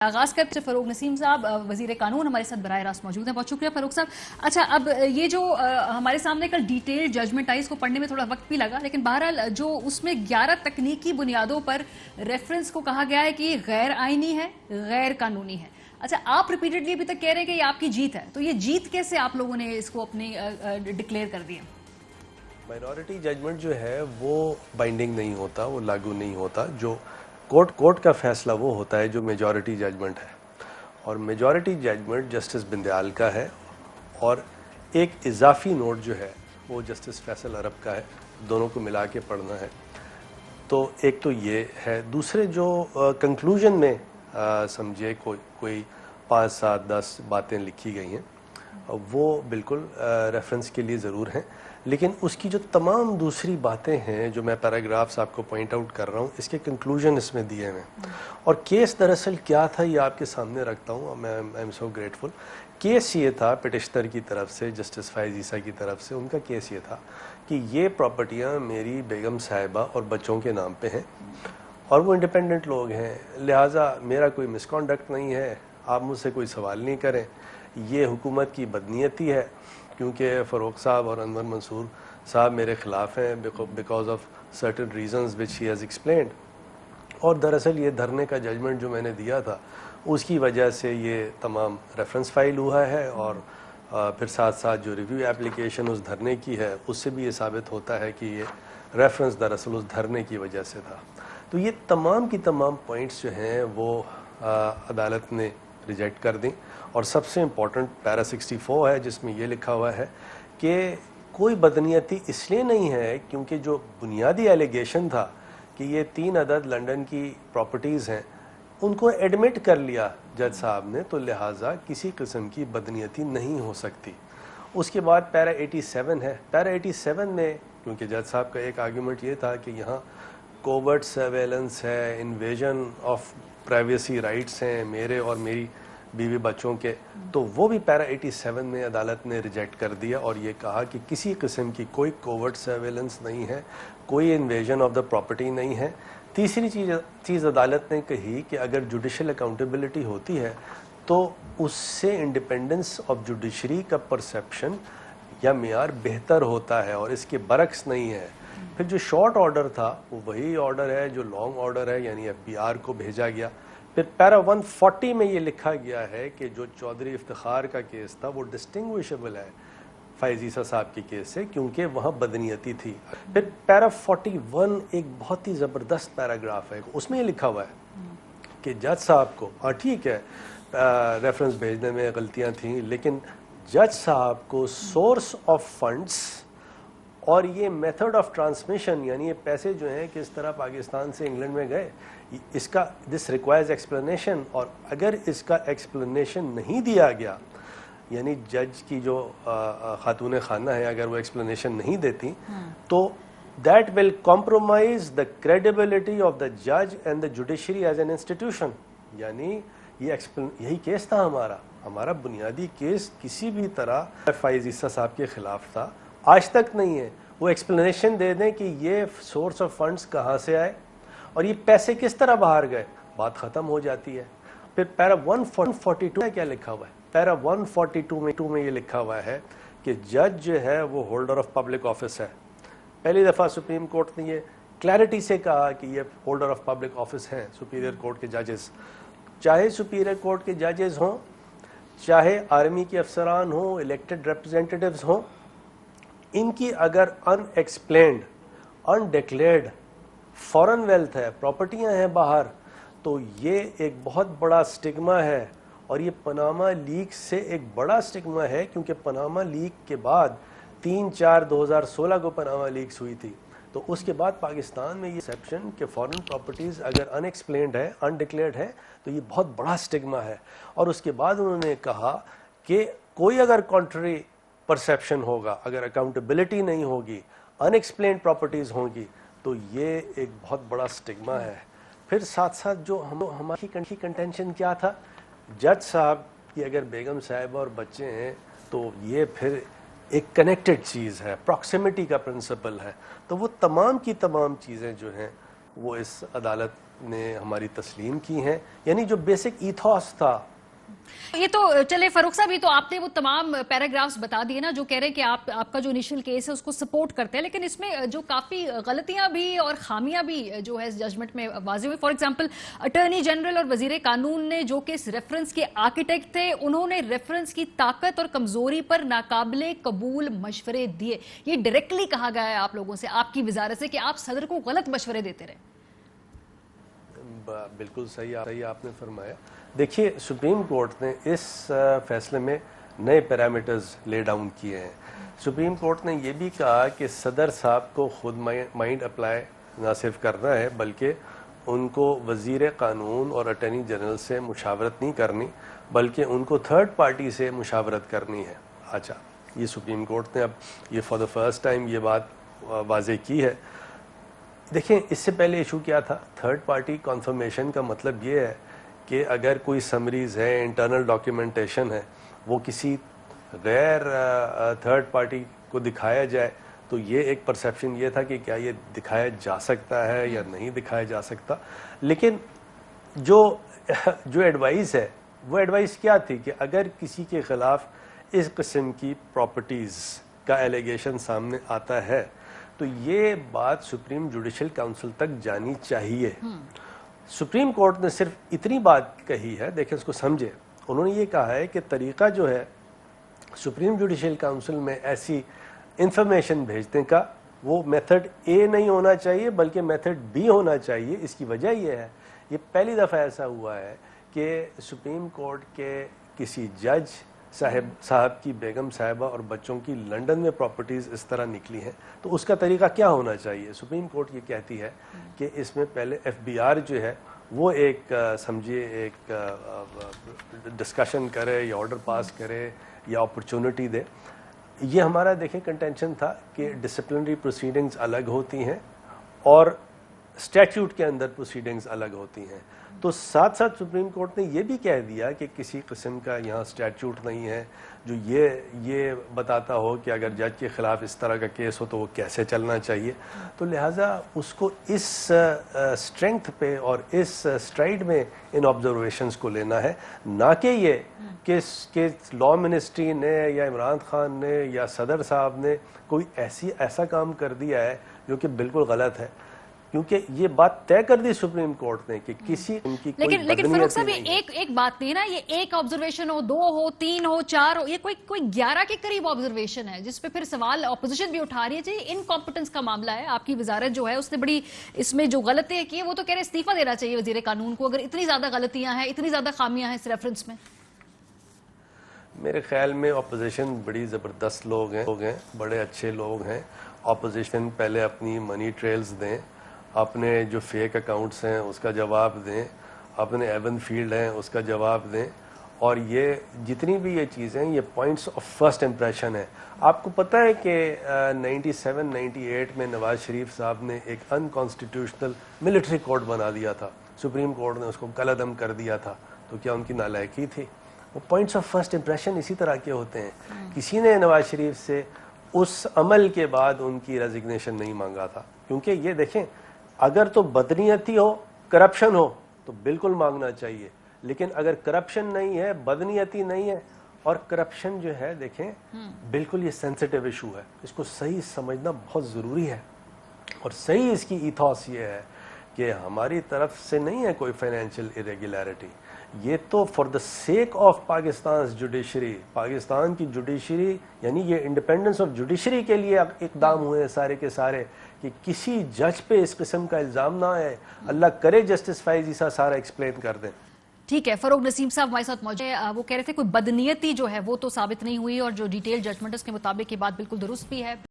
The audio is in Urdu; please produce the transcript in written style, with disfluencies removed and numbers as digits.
آغاز کرتے فروغ نسیم صاحب وزیر قانون ہمارے ساتھ براہ راست موجود ہیں. بہت شکریہ فروغ صاحب. اچھا, اب یہ جو ہمارے سامنے کل ڈیٹیل ججمنٹ آئی, اس کو پڑھنے میں تھوڑا وقت بھی لگا, لیکن بہرحال جو اس میں 11 تکنیکی بنیادوں پر ریفرنس کو کہا گیا ہے کہ یہ غیر آئینی ہے, غیر قانونی ہے. اچھا, آپ ریپیٹڈلی ابھی تک کہہ رہے ہیں کہ یہ آپ کی جیت ہے, تو یہ جیت کیسے آپ لوگوں نے اس کو اپنی ڈکلیئر کر دیا؟ مائنورٹی ججمنٹ جو ہے وہ بائنڈنگ نہیں ہوتا, وہ لاگو نہیں ہوتا. جو کورٹ کا فیصلہ وہ ہوتا ہے جو میجورٹی ججمنٹ ہے, اور میجورٹی ججمنٹ جسٹس بندیال کا ہے, اور ایک اضافی نوٹ جو ہے وہ جسٹس فیصل عرب کا ہے. دونوں کو ملا کے پڑھنا ہے. تو ایک تو یہ ہے. دوسرے جو کنکلوژن میں سمجھے کوئی 5 7 10 باتیں لکھی گئی ہیں, وہ بالکل ریفرنس کے لیے ضرور ہیں, لیکن اس کی جو تمام دوسری باتیں ہیں جو میں پیراگرافس آپ کو پوائنٹ آؤٹ کر رہا ہوں, اس کے کنکلوژن اس میں دیے ہیں. اور کیس دراصل کیا تھا یہ آپ کے سامنے رکھتا ہوں. میں I am so grateful. Case یہ تھا پٹیشنر کی طرف سے, جسٹس فائز عیسیٰ کی طرف سے, ان کا کیس یہ تھا کہ یہ پراپرٹیاں میری بیگم صاحبہ اور بچوں کے نام پہ ہیں, اور وہ انڈیپینڈنٹ لوگ ہیں, لہٰذا میرا کوئی مس کانڈکٹ نہیں ہے, آپ مجھ سے کوئی سوال نہیں کریں. یہ حکومت کی بدنیتی ہے کیونکہ فروغ صاحب اور انور منصور صاحب میرے خلاف ہیں because of certain reasons which he has explained. اور دراصل یہ دھرنے کا ججمنٹ جو میں نے دیا تھا اس کی وجہ سے یہ تمام ریفرنس فائل ہوا ہے, اور پھر ساتھ ساتھ جو ریویو اپلیکیشن اس دھرنے کی ہے اس سے بھی یہ ثابت ہوتا ہے کہ یہ ریفرنس دراصل اس دھرنے کی وجہ سے تھا. تو یہ تمام کی تمام پوائنٹس جو ہیں وہ عدالت نے ریجیکٹ کر دیں. اور سب سے امپورٹنٹ پیرا 64 ہے جس میں یہ لکھا ہوا ہے کہ کوئی بدنیتی اس لیے نہیں ہے کیونکہ جو بنیادی ایلیگیشن تھا کہ یہ 3 عدد لنڈن کی پراپرٹیز ہیں ان کو ایڈمٹ کر لیا جج صاحب نے, تو لہٰذا کسی قسم کی بدنیتی نہیں ہو سکتی. اس کے بعد پیرا 87 ہے. پیرا 87 میں کیونکہ جج صاحب کا ایک آرگیومنٹ یہ تھا کہ یہاں کوورٹ سرویلنس ہے, انویژن آف پرائیویسی رائٹس ہیں میرے اور میری بیوی بچوں کے, تو وہ بھی پیرا 87 میں عدالت نے ریجیکٹ کر دیا اور یہ کہا کہ کسی قسم کی کوئی کوورٹ سرویلنس نہیں ہے, کوئی انویژن آف دا پراپرٹی نہیں ہے. تیسری چیز عدالت نے کہی کہ اگر جوڈیشل اکاؤنٹیبلٹی ہوتی ہے تو اس سے انڈیپینڈنس آف جوڈیشری کا پرسیپشن یا معیار بہتر ہوتا ہے, اور اس کے برعکس نہیں ہے. پھر جو شارٹ آرڈر تھا وہ وہی آرڈر ہے جو لانگ آرڈر ہے, یعنی FBR کو بھیجا گیا. پھر پیرا 140 میں یہ لکھا گیا ہے کہ جو چودھری افتخار کا کیس تھا وہ ڈسٹنگوشبل ہے فائز عیسیٰ صاحب کے کیس سے کیونکہ وہاں بدنیتی تھی. پھر پیرا 41 ایک بہت ہی زبردست پیراگراف ہے, اس میں یہ لکھا ہوا ہے کہ جج صاحب کو, ٹھیک ہے ریفرنس بھیجنے میں غلطیاں تھیں, لیکن جج صاحب کو سورس آف فنڈس اور یہ میتھڈ آف ٹرانسمیشن, یعنی یہ پیسے جو ہیں کس طرح پاکستان سے انگلینڈ میں گئے, اس کا دس ریکوائرز ایکسپلینیشن. اور اگر اس کا ایکسپلینیشن نہیں دیا گیا, یعنی جج کی جو خاتون خانہ ہے اگر وہ ایکسپلینیشن نہیں دیتی تو that will compromise the credibility of the جج and the judiciary as an institution. یعنی یہی کیس تھا ہمارا بنیادی کیس کسی بھی طرح فائز عیسیٰ صاحب کے خلاف تھا, آج تک نہیں ہے. وہ ایکسپلینیشن دے دیں کہ یہ سورس آف فنڈز کہاں سے آئے اور یہ پیسے کس طرح باہر گئے, بات ختم ہو جاتی ہے. پھر پیرا 142 کیا لکھا ہوا ہے؟ پیرا 142 میں یہ لکھا ہوا ہے کہ جج جو ہے وہ ہولڈر آف پبلک آفس ہے. پہلی دفعہ سپریم کورٹ نے یہ کلیئرٹی سے کہا کہ یہ ہولڈر آف پبلک آفس ہیں سپیریئر کورٹ کے ججز, چاہے سپیریئر کورٹ کے ججز ہوں, چاہے آرمی کے افسران ہوں, الیکٹڈ ریپرزینٹیٹیوز ہوں. ان کی اگر ان ایکسپلینڈ, ان ڈکلیئرڈ فورن ویلتھ ہے, پراپرٹیاں ہیں باہر, تو یہ ایک بہت بڑا سٹگما ہے. اور یہ پاناما لیک سے ایک سٹگما سٹگما ہے کیونکہ پاناما لیک کے بعد 3/4/2016 کو پاناما لیکس ہوئی تھی. تو اس کے بعد پاکستان میں یہ سیپشن کہ فورن پراپرٹیز اگر ان ایکسپلینڈ ہے, ان ڈکلیئرڈ ہے, تو یہ بہت بڑا سٹگما ہے. اور اس کے بعد انہوں نے کہا کہ کوئی اگر کانٹری پرسیپشن ہوگا, اگر اکاؤنٹیبلٹی نہیں ہوگی, ان ایکسپلینڈ پراپرٹیز ہوں گی, تو یہ ایک بہت بڑا سٹگما ہے. پھر ساتھ ساتھ جو ہماری کنٹینشن کیا تھا, جج صاحب کی اگر بیگم صاحبہ اور بچے ہیں تو یہ پھر ایک کنیکٹڈ چیز ہے, پراکسیمٹی کا پرنسپل ہے. تو وہ تمام کی تمام چیزیں جو ہیں وہ اس عدالت نے ہماری تسلیم کی ہیں. یعنی جو بیسک ایتھوس تھا. یہ تو چلے فاروق صاحب، یہ تو آپ نے وہ تمام پیراگرافز بتا دیے نا جو کہہ رہے ہیں کہ آپ کا جو انیشل کیس ہے اس کو سپورٹ کرتے ہیں، لیکن اس میں جو کافی غلطیاں بھی اور خامیاں بھی جو ہے اس ججمنٹ میں واضح ہوئی. فار ایگزامپل اٹارنی جنرل اور وزیر قانون نے جو کہ اس ریفرنس کے آرکیٹیکٹ تھے، انہوں نے ریفرنس کی طاقت اور کمزوری پر ناقابل قبول مشورے دیے. یہ ڈائریکٹلی کہا گیا ہے آپ لوگوں سے، آپ کی وزارت سے، کہ آپ صدر کو غلط مشورے دیتے رہے. بالکل صحیح آپ نے فرمایا. دیکھیے سپریم کورٹ نے اس فیصلے میں نئے پیرامیٹرز لے ڈاؤن کیے ہیں. سپریم کورٹ نے یہ بھی کہا کہ صدر صاحب کو خود مائنڈ اپلائی نہ صرف کرنا ہے بلکہ ان کو وزیر قانون اور اٹارنی جنرل سے مشاورت نہیں کرنی بلکہ ان کو تھرڈ پارٹی سے مشاورت کرنی ہے. اچھا، یہ سپریم کورٹ نے اب یہ فار دا فرسٹ ٹائم یہ بات واضح کی ہے. دیکھیں اس سے پہلے ایشو کیا تھا؟ تھرڈ پارٹی کنفرمیشن کا مطلب یہ ہے کہ اگر کوئی سمریز ہے، انٹرنل ڈاکیومنٹیشن ہے، وہ کسی غیر تھرڈ پارٹی کو دکھایا جائے تو یہ ایک پرسیپشن یہ تھا کہ کیا یہ دکھایا جا سکتا ہے یا نہیں دکھایا جا سکتا. لیکن جو ایڈوائس ہے وہ ایڈوائس کیا تھی کہ اگر کسی کے خلاف اس قسم کی پراپرٹیز کا ایلیگیشن سامنے آتا ہے تو یہ بات سپریم جوڈیشل کاؤنسل تک جانی چاہیے. سپریم کورٹ نے صرف اتنی بات کہی ہے، دیکھیں اس کو سمجھے. انہوں نے یہ کہا ہے کہ طریقہ جو ہے سپریم جوڈیشل کاؤنسل میں ایسی انفارمیشن بھیجنے کا وہ میتھڈ اے نہیں ہونا چاہیے بلکہ میتھڈ بی ہونا چاہیے. اس کی وجہ یہ ہے، یہ پہلی دفعہ ایسا ہوا ہے کہ سپریم کورٹ کے کسی جج صاحب کی بیگم صاحبہ اور بچوں کی لنڈن میں پراپرٹیز اس طرح نکلی ہیں. تو اس کا طریقہ کیا ہونا چاہیے؟ سپریم کورٹ یہ کہتی ہے کہ اس میں پہلے ایف بی آر جو ہے وہ ایک سمجھیے ایک ڈسکشن کرے یا آرڈر پاس کرے یا اپرچونٹی دے. یہ ہمارا دیکھیں کنٹینشن تھا کہ ڈسپلنری پروسیڈنگز الگ ہوتی ہیں اور اسٹیچیوٹ کے اندر پروسیڈنگز الگ ہوتی ہیں. تو ساتھ ساتھ سپریم کورٹ نے یہ بھی کہہ دیا کہ کسی قسم کا یہاں اسٹیچیوٹ نہیں ہے جو یہ بتاتا ہو کہ اگر جج کے خلاف اس طرح کا کیس ہو تو وہ کیسے چلنا چاہیے. تو لہٰذا اس کو اس اسٹرینتھ پہ اور اس اسٹرائڈ میں ان آبزرویشنز کو لینا ہے، نہ کہ یہ کہ لا منسٹری نے یا عمران خان نے یا صدر صاحب نے کوئی ایسا کام کر دیا ہے جو کہ بالکل غلط ہے. کیونکہ یہ بات طے کر دی سپریم کورٹ نے کہ کسی ان کی کوئی لیکن فاروق صاحب ایک بات نہیں نا، یہ ایک آبزرویشن ہو، 2 ہو، 3 ہو، 4 ہو، یہ کوئی 11 کے قریب آبزرویشن ہے جس پہ پھر سوال اپوزیشن بھی اٹھا رہی ہے. جی انکمپٹنس کا معاملہ ہے. آپ کی وزارت جو ہے اس نے بڑی اس میں جو غلطیاں کی ہیں وہ تو کہہ رہے استعفیٰ دینا چاہیے وزیر قانون کو، اگر اتنی زیادہ غلطیاں ہیں، اتنی زیادہ خامیاں ہیں اس ریفرنس میں. میرے خیال میں اپوزیشن بڑی زبردست لوگ ہیں، بڑے اچھے لوگ ہیں. اپوزیشن پہلے اپنی منی ٹریلز دیں، اپنے جو فیک اکاؤنٹس ہیں اس کا جواب دیں، اپنے ایون فیلڈ ہیں اس کا جواب دیں. اور یہ جتنی بھی یہ چیزیں یہ پوائنٹس آف فرسٹ امپریشن ہے. آپ کو پتہ ہے کہ 97-98 میں نواز شریف صاحب نے ایک ان کانسٹیٹیوشنل ملٹری کورٹ بنا دیا تھا، سپریم کورٹ نے اس کو کالعدم کر دیا تھا. تو کیا ان کی نالائقی تھی؟ وہ پوائنٹس آف فرسٹ امپریشن اسی طرح کے ہوتے ہیں. کسی نے نواز شریف سے اس عمل کے بعد ان کی ریزگنیشن نہیں مانگا تھا. کیونکہ یہ دیکھیں اگر تو بدنیتی ہو، کرپشن ہو تو بالکل مانگنا چاہیے. لیکن اگر کرپشن نہیں ہے، بدنیتی نہیں ہے اور کرپشن جو ہے دیکھیں بالکل یہ سینسٹیو ایشو ہے، اس کو صحیح سمجھنا بہت ضروری ہے. اور صحیح اس کی ایتھوس یہ ہے کہ ہماری طرف سے نہیں ہے کوئی فائنینشیل irregularity. یہ تو for the sake of Pakistan judiciary, Pakistan کی جوڈیشری یعنی یہ انڈیپینڈنس آف جوڈیشری کے لیے اقدام ہوئے ہیں سارے کے سارے کہ کسی جج پہ اس قسم کا الزام نہ آئے. اللہ کرے جسٹس فائز عیسیٰ سارا ایکسپلین کر دیں. ٹھیک ہے، فاروق نسیم صاحب ہمارے ساتھ موجود ہیں. وہ کہہ رہے تھے کوئی بدنیتی جو ہے وہ تو ثابت نہیں ہوئی اور جو ڈیٹیل ججمنٹ اس کے مطابق یہ بات بالکل درست بھی ہے.